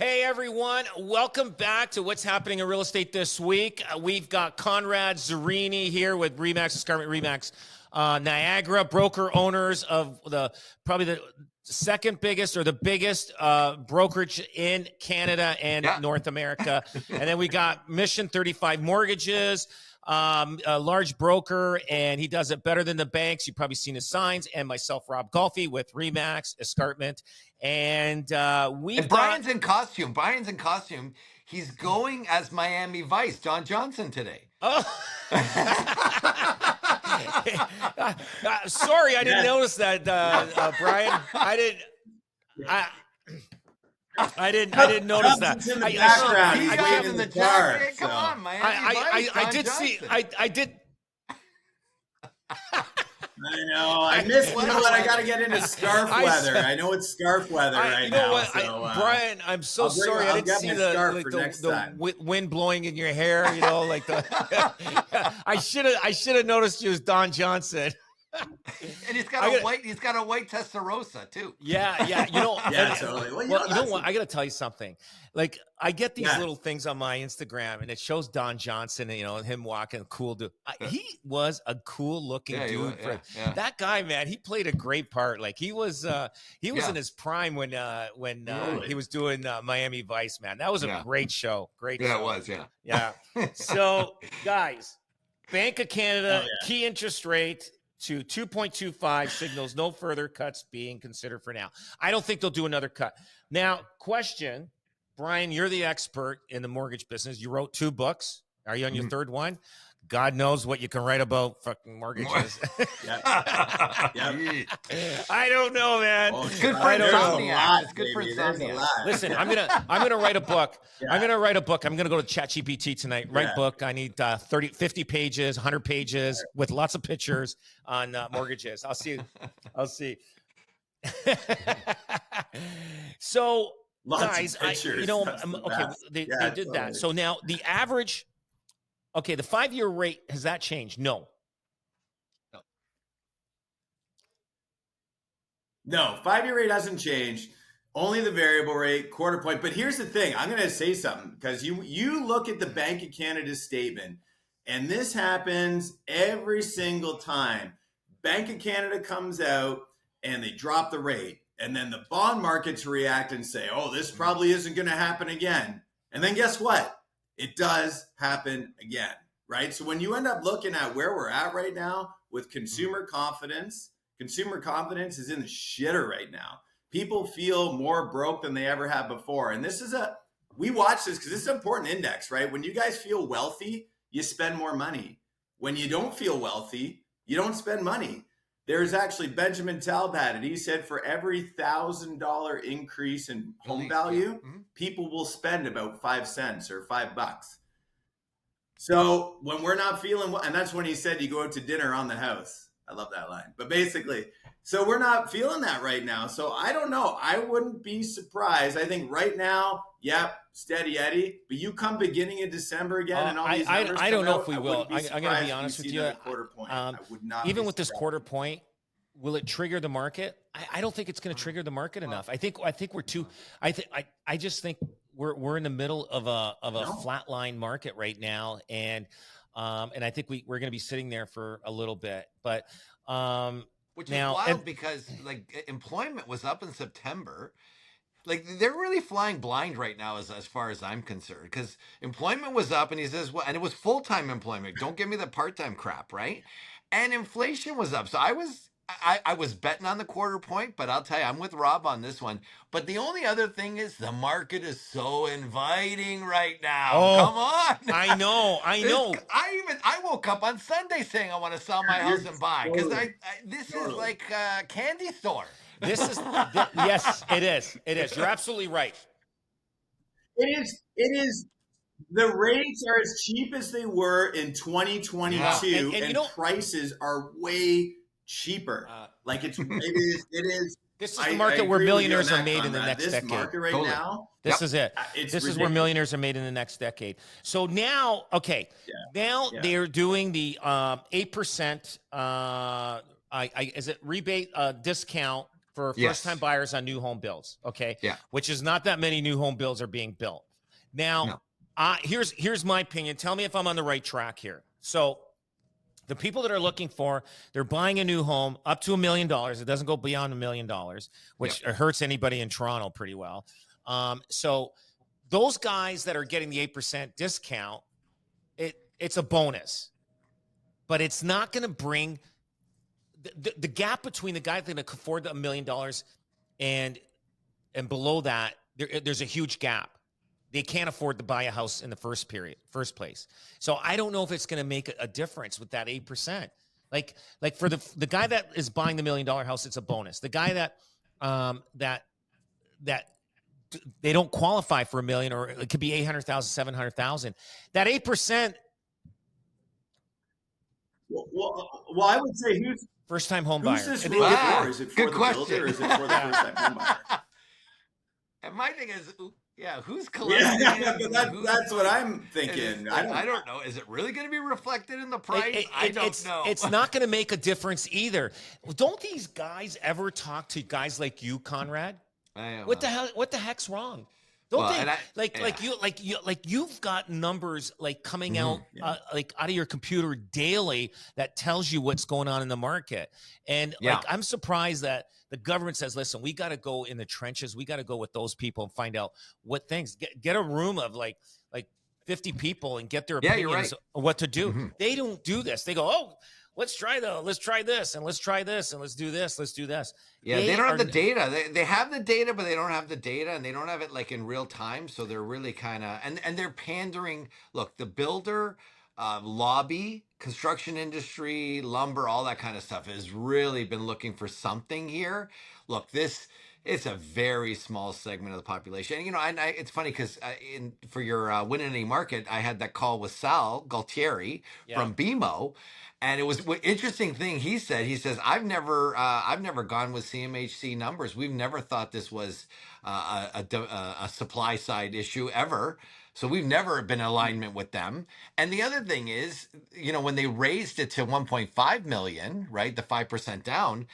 Hey, everyone. Welcome back to What's Happening in Real Estate This Week. We've got Conrad Zurini here with REMAX, Escarpment REMAX, Niagara, broker owners of probably the second biggest or the biggest brokerage in Canada and North America. And then we got Mission 35 Mortgages, a large broker, and he does it better than the banks. You've probably seen his signs. And myself, Rob Golfi, with REMAX, Escarpment. And Brian's in costume. Brian's in costume. He's going as Miami Vice, John Johnson, today. Oh. Sorry, I didn't notice that, Brian. I didn't notice that. In the background. He's waiting in the car. Come on, Miami Vice, I did Johnson. see. I did. I know. I missed. You know what? I got to get into scarf weather. I know it's scarf weather right now. What, Brian, I'm so sorry. I didn't see the wind blowing in your hair. You know, like the. I should have noticed you as Don Johnson. And he's got a white Testarossa too. Yeah. You know. Yeah, totally. Well, you know what? I got to tell you something. Like, I get these little things on my Instagram, and it shows Don Johnson, and, you know, him walking, cool dude. He was a cool looking dude. That guy, man, he played a great part. Like, he was in his prime when he was doing Miami Vice, man. That was a great show. Great show. Yeah, it was. Yeah. So, guys, Bank of Canada, key interest rate to 2.25 signals no further cuts being considered for now. I don't think they'll do another cut. Now, question, Brian, you're the expert in the mortgage business. You wrote 2 books. Are you on your third one? God knows what you can write about fucking mortgages. Yep. I don't know, man. It's good for insomnia. It's good for insomnia. Listen, I'm gonna write a book. I'm gonna write a book. I'm gonna go to ChatGPT tonight. Write book. I need 50 pages, 100 pages with lots of pictures on mortgages. I'll see. So, guys, they did that. So now the average. Okay, the 5-year rate, has that changed? No. No, 5-year rate hasn't changed. Only the variable rate, quarter point. But here's the thing. I'm going to say something, because you look at the Bank of Canada statement, and this happens every single time. Bank of Canada comes out and they drop the rate, and then the bond markets react and say, oh, this probably isn't going to happen again. And then guess what? It does happen again, right? So when you end up looking at where we're at right now with consumer confidence is in the shitter right now. People feel more broke than they ever have before. And we watch this because this is an important index, right? When you guys feel wealthy, you spend more money. When you don't feel wealthy, you don't spend money. There's actually Benjamin Talb had it. He said for every $1,000 increase in home value, people will spend about 5 cents or $5. So when we're not feeling, and that's when he said you go out to dinner on the house. I love that line. But basically, so we're not feeling that right now. So I don't know. I wouldn't be surprised. I think right now, steady Eddie. But you come beginning of December again, and all these numbers I don't know if we I will. I'm going to be honest with you. Quarter point. I would not. Even with this quarter point, will it trigger the market? I don't think it's going to trigger the market enough. I think we're too. I just think we're in the middle of a flatline market right now, and I think we're going to be sitting there for a little bit, but. Which is wild because like employment was up in September. Like they're really flying blind right now as far as I'm concerned, because employment was up and he says, well, and it was full-time employment. Don't give me the part-time crap, right? And inflation was up. So I was betting on the quarter point, but I'll tell you, I'm with Rob on this one. But the only other thing is the market is so inviting right now. Oh, come on. I know. I woke up on Sunday saying I want to sell my house and buy, because this is like a candy store. Yes, it is. It is. You're absolutely right. It is. The rates are as cheap as they were in 2022, and prices are way cheaper. It is. This is the market where millionaires are made in the next decade. This market right now. This is it. This is where millionaires are made in the next decade. So now, they're doing the 8%. Is it rebate discount for first-time buyers on new home builds. Okay. Yeah. Which is not that many new home builds are being built. Now, here's my opinion. Tell me if I'm on the right track here. So the people that are looking for, they're buying a new home up to $1 million. It doesn't go beyond $1 million, which hurts anybody in Toronto pretty well. So those guys that are getting the 8% discount, it's a bonus, but it's not going to bring the gap between the guy that can afford $1 million and below that. There's a huge gap. They can't afford to buy a house in the first place. So I don't know if it's going to make a difference with that 8%. Like for the guy that is buying the $1 million house, it's a bonus. The guy that they don't qualify for $1 million, or it could be 800,000, 700,000. That 8%. Well, I would say who's first-time home buyer. Who's this really for? Is it for Good the question. builder, or is it for the first-time home buyer? And my thing is, who's collecting? That's what I'm thinking. I don't know. Is it really going to be reflected in the price? I don't know. It's not going to make a difference either. Don't these guys ever talk to guys like you, Conrad? What the hell? What the heck's wrong? Don't they you've got numbers like coming out like out of your computer daily that tells you what's going on in the market. And like I'm surprised that the government says, listen, we got to go in the trenches. We got to go with those people and find out what things. Get a room of like 50 people and get their opinions of what to do. They don't do this. They go, oh, let's try this, and let's try this, and let's do this, let's do this. Yeah, they don't have the data. They have the data, but they don't have the data, and they don't have it like in real time. So they're really kind of and they're pandering. Look, the builder lobby, construction industry, lumber, all that kind of stuff has really been looking for something here. Look, it's a very small segment of the population. You know, it's funny because for your Win in Any Market, I had that call with Sal Galtieri from BMO. And it was an interesting thing he said. He says, I've never gone with CMHC numbers. We've never thought this was a supply side issue ever. So we've never been in alignment with them. And the other thing is, you know, when they raised it to 1.5 million, right, the 5% down,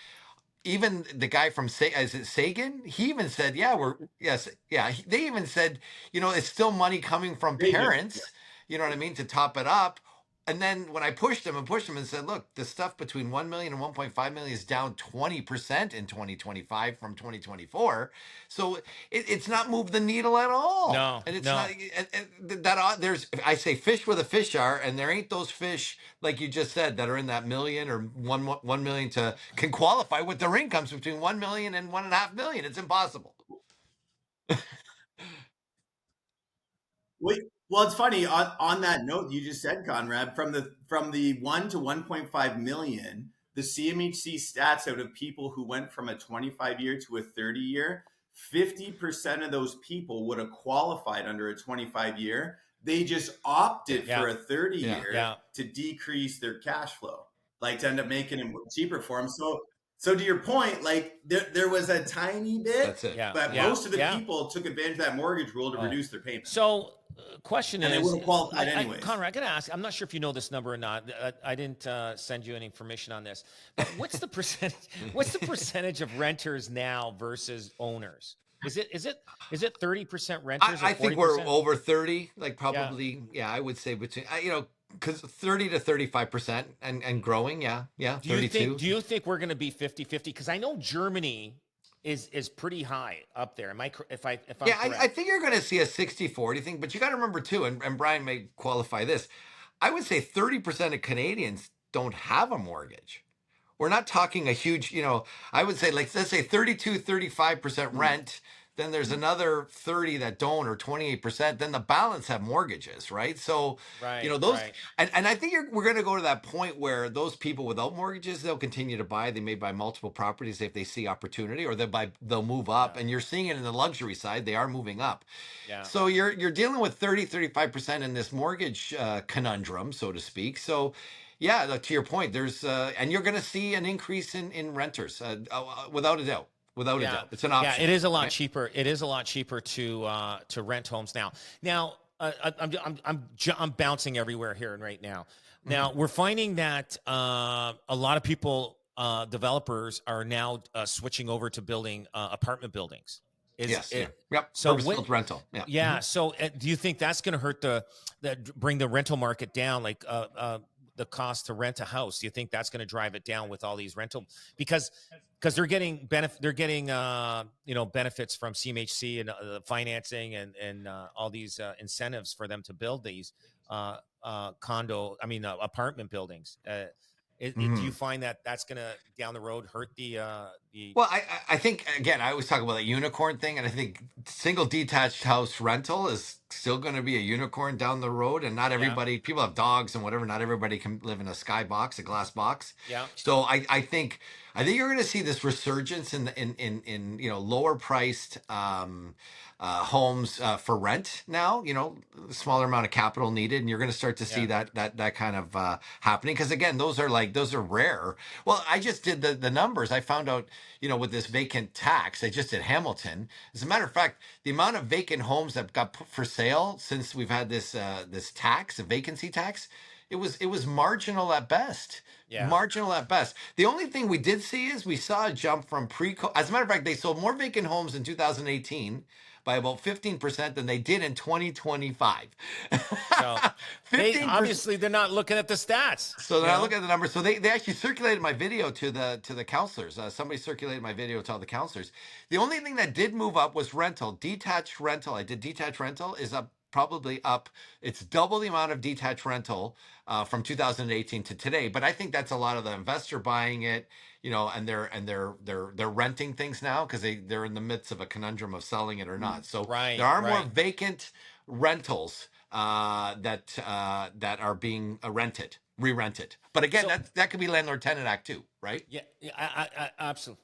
even the guy from is it Sagan? He even said, they even said, you know, it's still money coming from parents, you know what I mean, to top it up. And then when I pushed him and said, look, the stuff between 1 million and 1.5 million is down 20% in 2025 from 2024. So it's not moved the needle at all. No, and it's not there's, I say fish where the fish are, and there ain't those fish, like you just said, that are in that million or 1 million can qualify with their incomes between 1 million and 1.5 million. It's impossible. Well, it's funny on that note you just said, Conrad, from the 1 to 1.5 million, the CMHC stats out of people who went from a 25-year to a 30-year, 50% of those people would have qualified under a 25-year. They just opted for a 30-year to decrease their cash flow, like to end up making it cheaper for them. So to your point, like there was a tiny bit, that's it. But most of the people took advantage of that mortgage rule to reduce their payments. So question and is, they would have qualified anyways. Conrad, I got to ask, I'm not sure if you know this number or not. I didn't send you any information on this. But what's the percentage? What's the percentage of renters now versus owners? Is it 30% renters? I think we're over 30, like probably. Yeah, I would say between because 30 to 35% and growing. Yeah, 32. Do you think we're going to be 50-50? Because I know Germany is pretty high up there. Am I if I'm correct? I think you're going to see a 60-40 thing, but you got to remember too, and Brian may qualify this. I would say 30% of Canadians don't have a mortgage. We're not talking a huge, I would say like, let's say 35% rent. Then there's another 30 that don't, or 28%. Then the balance have mortgages, right? So, those, and I think we're going to go to that point where those people without mortgages, they'll continue to buy. They may buy multiple properties if they see opportunity, or they'll move up. And you're seeing it in the luxury side; they are moving up. Yeah. So you're dealing with 35% in this mortgage conundrum, so to speak. So. Yeah, to your point, there's and you're going to see an increase in renters without a doubt. Without a doubt, it's an option. Yeah, it is a lot cheaper. It is a lot cheaper to rent homes now. Now, I'm bouncing everywhere here and right now. Now we're finding that a lot of people developers are now switching over to building apartment buildings. Yes. Yeah. Yep. So Purpose-built rental. Yeah. Yeah. Mm-hmm. So do you think that's going to hurt bring the rental market down? Like the cost to rent a house. Do you think that's going to drive it down with all these rental because they're getting benefits from CMHC and the financing and all these incentives for them to build these apartment buildings. Do you find that that's going to down the road hurt the Well, I think, again, I always talk about that unicorn thing, and I think single detached house rental is still going to be a unicorn down the road, and not everybody, people have dogs and whatever, not everybody can live in a sky box, a glass box. Yeah. So I think you're going to see this resurgence in lower priced homes for rent now, smaller amount of capital needed, and you're going to start to see that kind of happening, because again, those are rare. Well, I just did the numbers. I found out, with this vacant tax, I just did Hamilton. As a matter of fact, the amount of vacant homes that got put for sale since we've had this tax, a vacancy tax, it was marginal at best. Yeah. Marginal at best. The only thing we did see is we saw a jump from pre-COVID. As a matter of fact, they sold more vacant homes in 2018 by about 15% than they did in 2025. So obviously they're not looking at the stats. So they're not looking at the numbers. So they actually circulated my video to the counselors. Somebody circulated my video to all the counselors. The only thing that did move up was rental. Detached rental. I did detached rental is up, probably up. It's double the amount of detached rental from 2018 to today. But I think that's a lot of the investor buying it, and they're renting things now because they're in the midst of a conundrum of selling it or not. So there are more vacant rentals that are being re-rented. But again, that could be Landlord Tenant Act too, right? Yeah, I absolutely.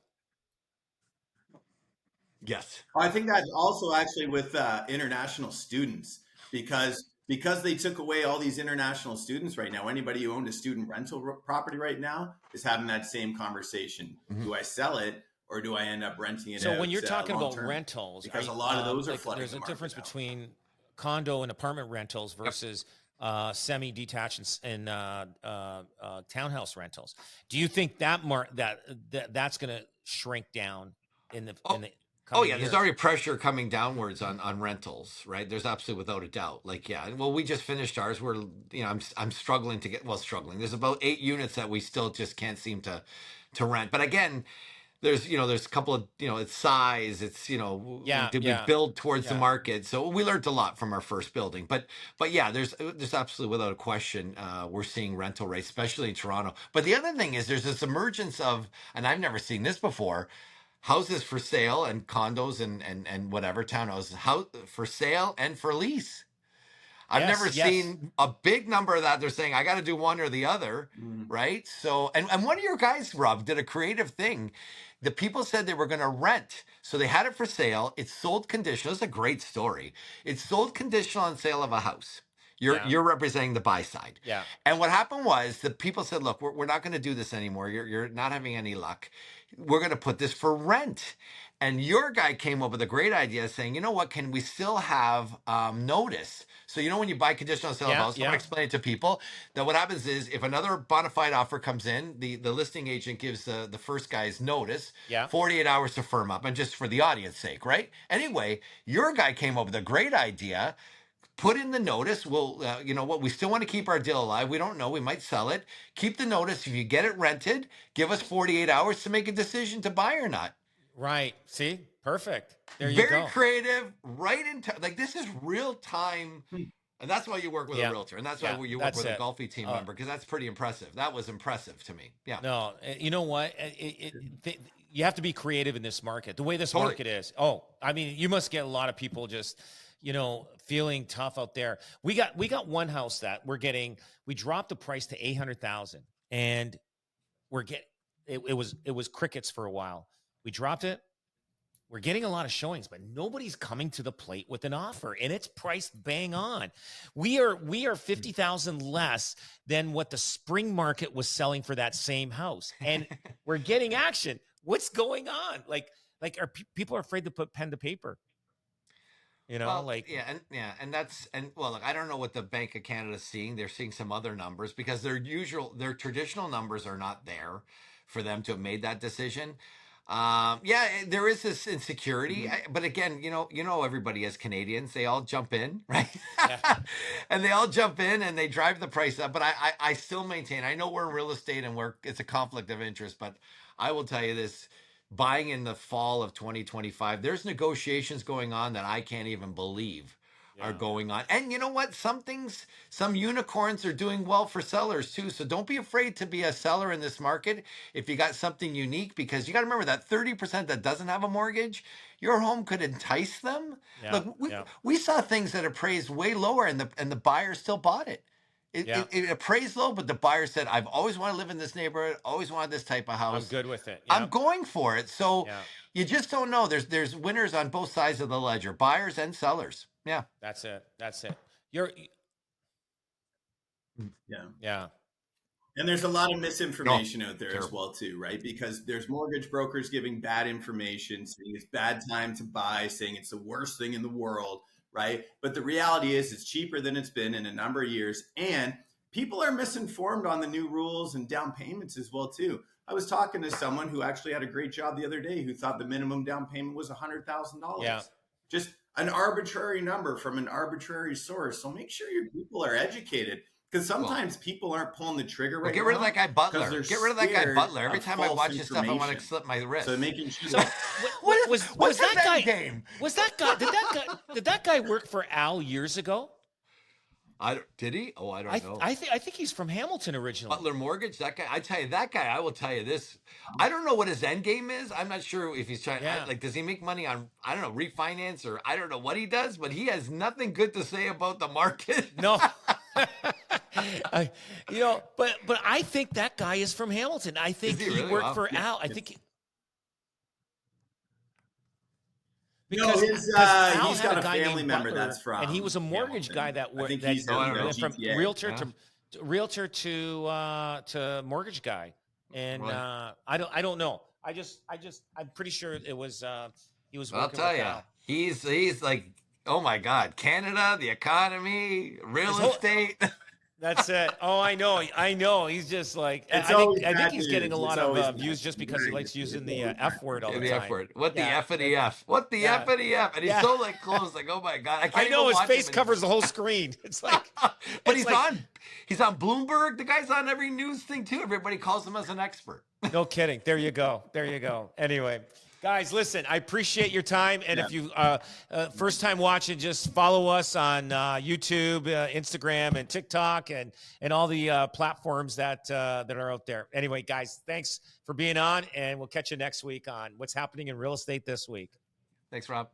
Yes. I think that's also actually with international students because they took away all these international students right now. Anybody who owned a student rental property right now is having that same conversation. Mm-hmm. Do I sell it or do I end up renting it out? So when you're talking about rentals, because a lot of those are flooding. There's a difference between condo and apartment rentals versus semi-detached and townhouse rentals. Do you think that's going to shrink down in the years? There's already pressure coming downwards on rentals, right? There's absolutely, without a doubt. Well, we just finished ours. We're, I'm struggling to get, struggling. There's about 8 units that we still just can't seem to rent. But again, there's a couple of, it's size, it's, did we build towards the market? So we learned a lot from our first building, but yeah, there's absolutely, without a question, we're seeing rental rates, especially in Toronto. But the other thing is there's this emergence of, and I've never seen this before, houses for sale and condos and whatever, townhouses, for sale and for lease. I've never seen a big number of that. They're saying, I got to do one or the other, right? So, and one of your guys, Rob, did a creative thing. The people said they were going to rent. So they had it for sale. It's sold conditional. It's a great story. It's sold conditional on sale of a house. You're representing the buy side. Yeah. And what happened was the people said, look, we're not going to do this anymore. You're not having any luck. We're going to put this for rent. And your guy came up with a great idea saying, you know what, can we still have notice? So, when you buy conditional sale of a house, I want to explain it to people that what happens is if another bona fide offer comes in, the listing agent gives the first guy's notice, 48 hours to firm up, and just for the audience sake, right? Anyway, your guy came up with a great idea. Put in the notice. We'll, we still want to keep our deal alive. We don't know. We might sell it. Keep the notice. If you get it rented, give us 48 hours to make a decision to buy or not. Right. See? Perfect. There you go. Very creative. Right in time. This is real time. And that's why you work with a realtor. And that's why you work with a Golfi team member, because that's pretty impressive. That was impressive to me. Yeah. No, you know what? You have to be creative in this market. The way this market is. You must get a lot of people just feeling tough out there. We got one house that we dropped the price to 800,000 and it was crickets for a while. We dropped it. We're getting a lot of showings, but nobody's coming to the plate with an offer, and it's priced bang on. We are 50,000 less than what the spring market was selling for that same house, and we're getting action. What's going on? Are people afraid to put pen to paper? And look, I don't know what the Bank of Canada is seeing. They're seeing some other numbers because their traditional numbers are not there. for them to have made that decision. Yeah, there is this insecurity, but again, everybody as Canadians, they all jump in, right? Yeah. And they all jump in and they drive the price up. But I still maintain, I know we're in real estate and it's a conflict of interest, but I will tell you this, buying in the fall of 2025, there's negotiations going on that I can't even believe are going on. And you know what? Some unicorns are doing well for sellers too. So don't be afraid to be a seller in this market if you got something unique, because you got to remember that 30% that doesn't have a mortgage, your home could entice them. Yeah. Look, we saw things that appraised way lower and the buyer still bought it. It appraised low, but the buyer said, I've always wanted to live in this neighborhood, always wanted this type of house. I'm good with it. I'm going for it. So you just don't know. There's winners on both sides of the ledger, buyers and sellers. Yeah. That's it. Yeah. And there's a lot of misinformation out there as well too, right? Because there's mortgage brokers giving bad information, saying it's bad time to buy, saying it's the worst thing in the world, right? But the reality is it's cheaper than it's been in a number of years. And people are misinformed on the new rules and down payments as well too. I was talking to someone who actually had a great job the other day who thought the minimum down payment was $100,000. Yeah. Just an arbitrary number from an arbitrary source. So make sure your people are educated, because sometimes people aren't pulling the trigger right now. Get rid of that guy Butler. Get rid of that guy Butler. Every time I watch his stuff, I want to slip my wrist. So making sure. So was that guy? Game? Was that guy? Did that guy work for Al years ago? Did he? Oh, I don't know. I think he's from Hamilton originally. Butler Mortgage, that guy. I tell you, that guy. I will tell you this. I don't know what his end game is. I'm not sure if he's trying. Does he make money on? I don't know, refinance, or I don't know what he does. But he has nothing good to say about the market. No. But I think that guy is from Hamilton. I think he worked for Al. I think. Because he's got a family member Butler, that's from, and he was a mortgage guy that worked. I think he's from realtor to mortgage guy, and I don't know. I'm pretty sure it was he was. I'll tell you, he's like, oh my God, Canada, the economy, real estate. That's it. Oh, I know. He's just like, I think he's getting a lot of views just because he likes using the F word all the time. The F word. What the F and the F? What the F and the F? And he's so like close, like, oh my God. I know his face covers the whole screen. It's like, but he's on Bloomberg. The guy's on every news thing too. Everybody calls him as an expert. No kidding. There you go. Anyway. Guys, listen, I appreciate your time. And if you first time watching, just follow us on YouTube, Instagram, and TikTok, and all the platforms that are out there. Anyway, guys, thanks for being on, and we'll catch you next week on what's happening in real estate this week. Thanks, Rob.